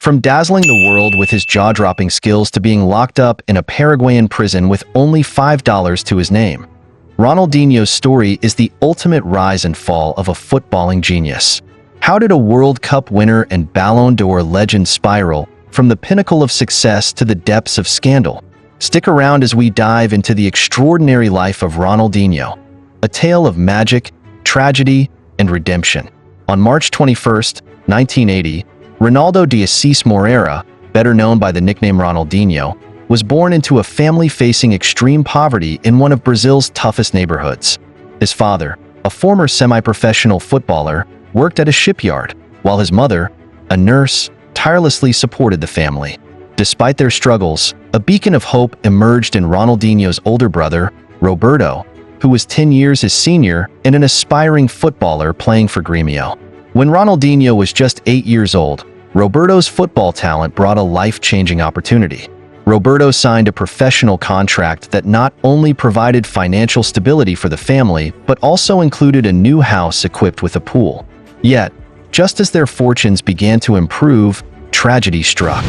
From dazzling the world with his jaw-dropping skills to being locked up in a Paraguayan prison with only $5 to his name, Ronaldinho's story is the ultimate rise and fall of a footballing genius. How did a World Cup winner and Ballon d'Or legend spiral from the pinnacle of success to the depths of scandal? Stick around as we dive into the extraordinary life of Ronaldinho, a tale of magic, tragedy, and redemption. On March 21, 1980, Ronaldo de Assis Moreira, better known by the nickname Ronaldinho, was born into a family facing extreme poverty in one of Brazil's toughest neighborhoods. His father, a former semi-professional footballer, worked at a shipyard, while his mother, a nurse, tirelessly supported the family. Despite their struggles, a beacon of hope emerged in Ronaldinho's older brother, Roberto, who was 10 years his senior and an aspiring footballer playing for Grêmio. When Ronaldinho was just 8 years old, Roberto's football talent brought a life-changing opportunity. Roberto signed a professional contract that not only provided financial stability for the family, but also included a new house equipped with a pool. Yet, just as their fortunes began to improve, tragedy struck.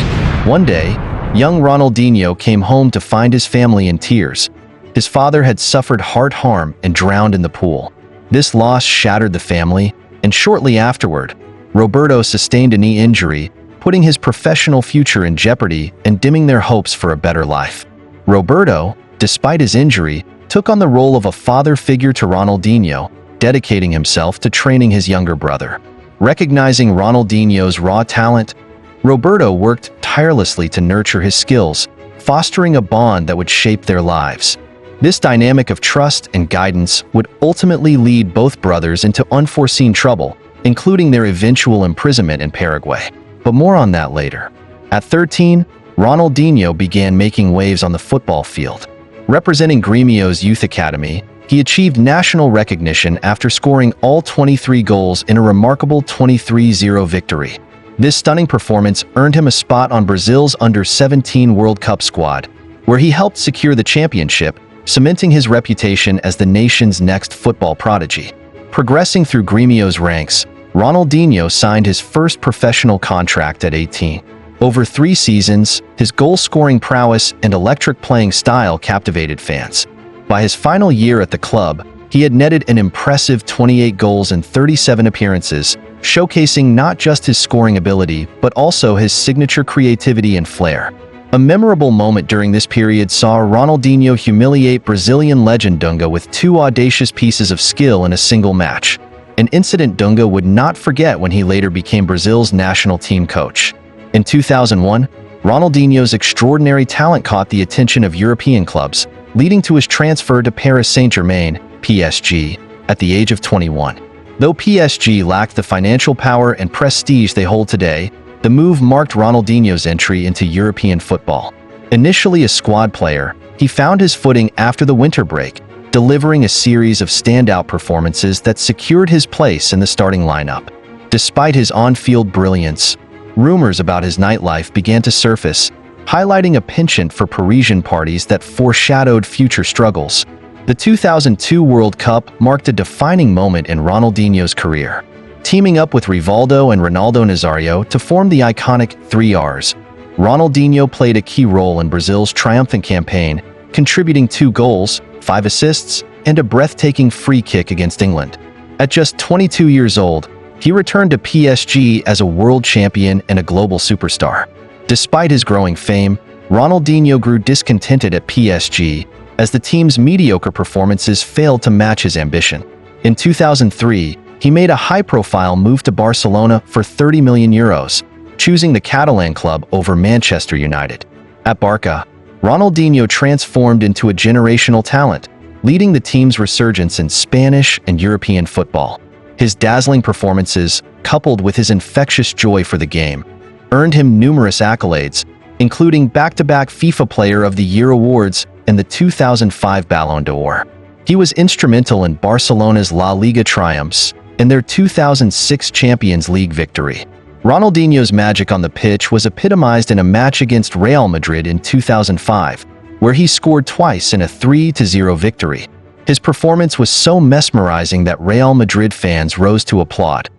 One day, young Ronaldinho came home to find his family in tears. His father had suffered heart harm and drowned in the pool. This loss shattered the family, and shortly afterward, Roberto sustained a knee injury, putting his professional future in jeopardy and dimming their hopes for a better life. Roberto, despite his injury, took on the role of a father figure to Ronaldinho, dedicating himself to training his younger brother. Recognizing Ronaldinho's raw talent, Roberto worked tirelessly to nurture his skills, fostering a bond that would shape their lives. This dynamic of trust and guidance would ultimately lead both brothers into unforeseen trouble, including their eventual imprisonment in Paraguay. But more on that later. At 13, Ronaldinho began making waves on the football field. Representing Grêmio's youth academy, he achieved national recognition after scoring all 23 goals in a remarkable 23-0 victory. This stunning performance earned him a spot on Brazil's under-17 World Cup squad, where he helped secure the championship, cementing his reputation as the nation's next football prodigy. Progressing through Grêmio's ranks, Ronaldinho signed his first professional contract at 18. Over 3 seasons, his goal-scoring prowess and electric playing style captivated fans. By his final year at the club, he had netted an impressive 28 goals in 37 appearances, showcasing not just his scoring ability, but also his signature creativity and flair. A memorable moment during this period saw Ronaldinho humiliate Brazilian legend Dunga with 2 audacious pieces of skill in a single match. An incident Dunga would not forget when he later became Brazil's national team coach. In 2001, Ronaldinho's extraordinary talent caught the attention of European clubs, leading to his transfer to Paris Saint-Germain, PSG, at the age of 21. Though PSG lacked the financial power and prestige they hold today, the move marked Ronaldinho's entry into European football. Initially a squad player, he found his footing after the winter break, delivering a series of standout performances that secured his place in the starting lineup. Despite his on-field brilliance, rumors about his nightlife began to surface, highlighting a penchant for Parisian parties that foreshadowed future struggles. The 2002 World Cup marked a defining moment in Ronaldinho's career. Teaming up with Rivaldo and Ronaldo Nazario to form the iconic 3Rs, Ronaldinho played a key role in Brazil's triumphant campaign, contributing 2 goals, 5 assists, and a breathtaking free kick against England. At just 22 years old, he returned to PSG as a world champion and a global superstar. Despite his growing fame, Ronaldinho grew discontented at PSG as the team's mediocre performances failed to match his ambition. In 2003, he made a high-profile move to Barcelona for €30 million, choosing the Catalan club over Manchester United. At Barca, Ronaldinho transformed into a generational talent, leading the team's resurgence in Spanish and European football. His dazzling performances, coupled with his infectious joy for the game, earned him numerous accolades, including back-to-back FIFA Player of the Year awards and the 2005 Ballon d'Or. He was instrumental in Barcelona's La Liga triumphs and their 2006 Champions League victory. Ronaldinho's magic on the pitch was epitomized in a match against Real Madrid in 2005, where he scored twice in a 3-0 victory. His performance was so mesmerizing that Real Madrid fans rose to applaud,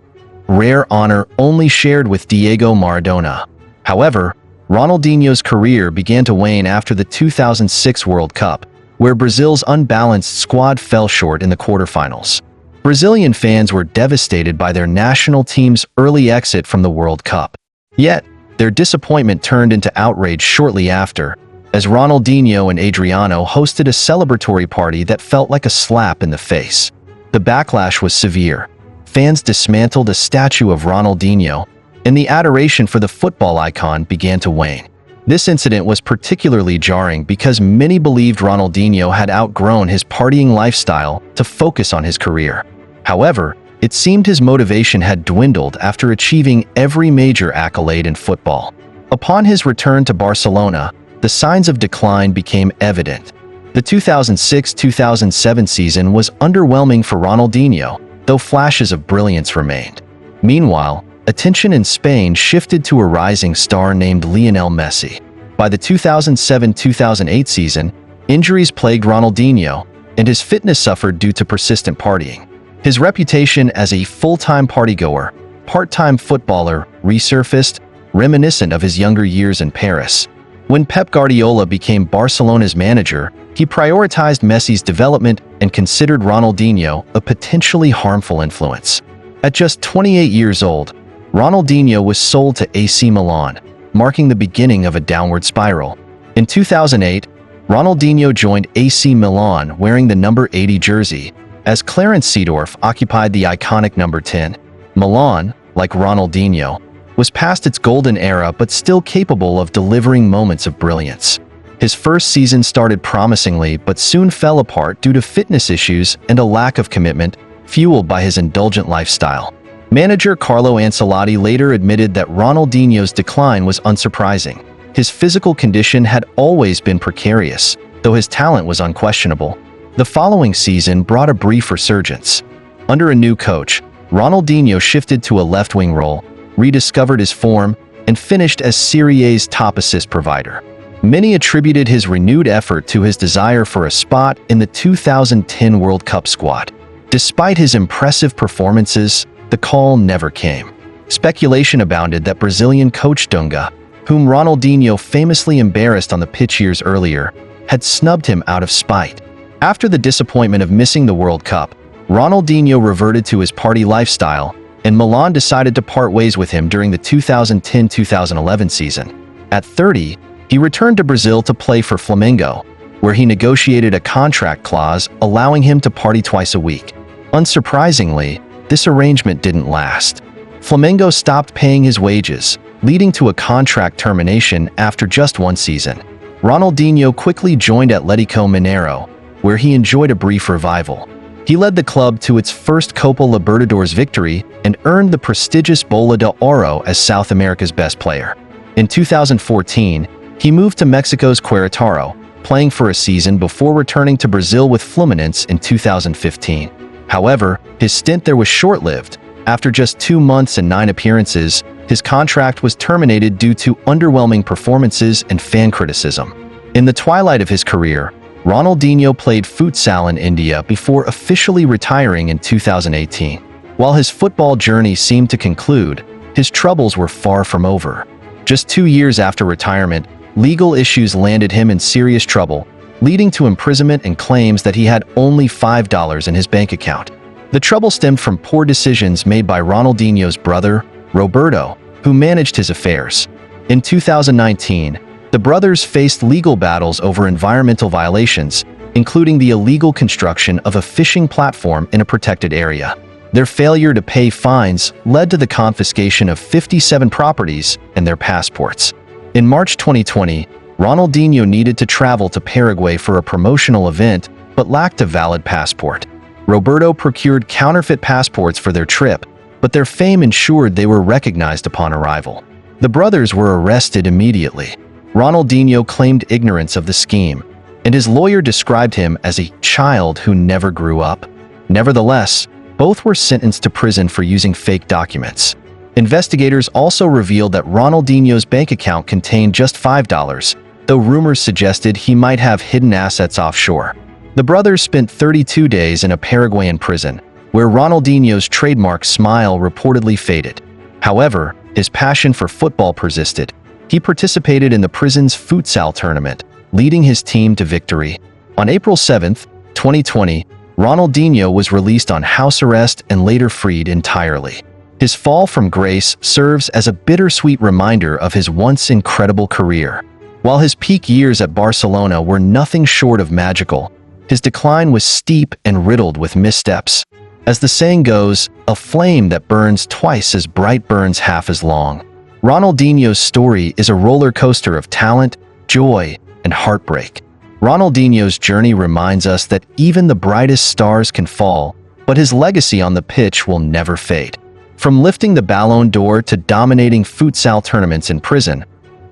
rare honor only shared with Diego Maradona. However, Ronaldinho's career began to wane after the 2006 World Cup, where Brazil's unbalanced squad fell short in the quarterfinals. Brazilian fans were devastated by their national team's early exit from the World Cup. Yet, their disappointment turned into outrage shortly after, as Ronaldinho and Adriano hosted a celebratory party that felt like a slap in the face. The backlash was severe. Fans dismantled a statue of Ronaldinho, and the adoration for the football icon began to wane. This incident was particularly jarring because many believed Ronaldinho had outgrown his partying lifestyle to focus on his career. However, it seemed his motivation had dwindled after achieving every major accolade in football. Upon his return to Barcelona, the signs of decline became evident. The 2006-2007 season was underwhelming for Ronaldinho, though flashes of brilliance remained. Meanwhile, attention in Spain shifted to a rising star named Lionel Messi. By the 2007-2008 season, injuries plagued Ronaldinho, and his fitness suffered due to persistent partying. His reputation as a full-time partygoer, part-time footballer resurfaced, reminiscent of his younger years in Paris. When Pep Guardiola became Barcelona's manager, he prioritized Messi's development and considered Ronaldinho a potentially harmful influence. At just 28 years old, Ronaldinho was sold to AC Milan, marking the beginning of a downward spiral. In 2008, Ronaldinho joined AC Milan wearing the number 80 jersey, as Clarence Seedorf occupied the iconic number 10. Milan, like Ronaldinho, was past its golden era but still capable of delivering moments of brilliance. His first season started promisingly but soon fell apart due to fitness issues and a lack of commitment, fueled by his indulgent lifestyle. Manager Carlo Ancelotti later admitted that Ronaldinho's decline was unsurprising. His physical condition had always been precarious, though his talent was unquestionable. The following season brought a brief resurgence. Under a new coach, Ronaldinho shifted to a left-wing role, rediscovered his form, and finished as Serie A's top assist provider. Many attributed his renewed effort to his desire for a spot in the 2010 World Cup squad. Despite his impressive performances, the call never came. Speculation abounded that Brazilian coach Dunga, whom Ronaldinho famously embarrassed on the pitch years earlier, had snubbed him out of spite. After the disappointment of missing the World Cup, Ronaldinho reverted to his party lifestyle, and Milan decided to part ways with him during the 2010-2011 season. At 30, he returned to Brazil to play for Flamengo, where he negotiated a contract clause allowing him to party twice a week. Unsurprisingly, this arrangement didn't last. Flamengo stopped paying his wages, leading to a contract termination after just one season. Ronaldinho quickly joined Atlético Mineiro, where he enjoyed a brief revival. He led the club to its first Copa Libertadores victory and earned the prestigious Bola de Ouro as South America's best player. In 2014, he moved to Mexico's Querétaro, playing for a season before returning to Brazil with Fluminense in 2015. However, his stint there was short-lived. After just 2 months and 9 appearances, his contract was terminated due to underwhelming performances and fan criticism. In the twilight of his career, Ronaldinho played futsal in India before officially retiring in 2018. While his football journey seemed to conclude, his troubles were far from over. Just 2 years after retirement, legal issues landed him in serious trouble, leading to imprisonment and claims that he had only $5 in his bank account. The trouble stemmed from poor decisions made by Ronaldinho's brother, Roberto, who managed his affairs. In 2019, the brothers faced legal battles over environmental violations, including the illegal construction of a fishing platform in a protected area. Their failure to pay fines led to the confiscation of 57 properties and their passports. In March 2020, Ronaldinho needed to travel to Paraguay for a promotional event but lacked a valid passport. Roberto procured counterfeit passports for their trip, but their fame ensured they were recognized upon arrival. The brothers were arrested immediately. Ronaldinho claimed ignorance of the scheme, and his lawyer described him as a child who never grew up. Nevertheless, both were sentenced to prison for using fake documents. Investigators also revealed that Ronaldinho's bank account contained just $5, though rumors suggested he might have hidden assets offshore. The brothers spent 32 days in a Paraguayan prison, where Ronaldinho's trademark smile reportedly faded. However, his passion for football persisted. He participated in the prison's futsal tournament, leading his team to victory. On April 7, 2020, Ronaldinho was released on house arrest and later freed entirely. His fall from grace serves as a bittersweet reminder of his once incredible career. While his peak years at Barcelona were nothing short of magical, his decline was steep and riddled with missteps. As the saying goes, a flame that burns twice as bright burns half as long. Ronaldinho's story is a roller coaster of talent, joy, and heartbreak. Ronaldinho's journey reminds us that even the brightest stars can fall, but his legacy on the pitch will never fade. From lifting the Ballon d'Or to dominating futsal tournaments in prison,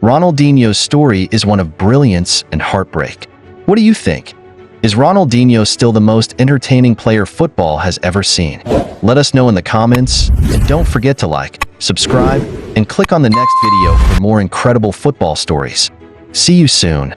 Ronaldinho's story is one of brilliance and heartbreak. What do you think? Is Ronaldinho still the most entertaining player football has ever seen? Let us know in the comments, and don't forget to like, subscribe, and click on the next video for more incredible football stories. See you soon.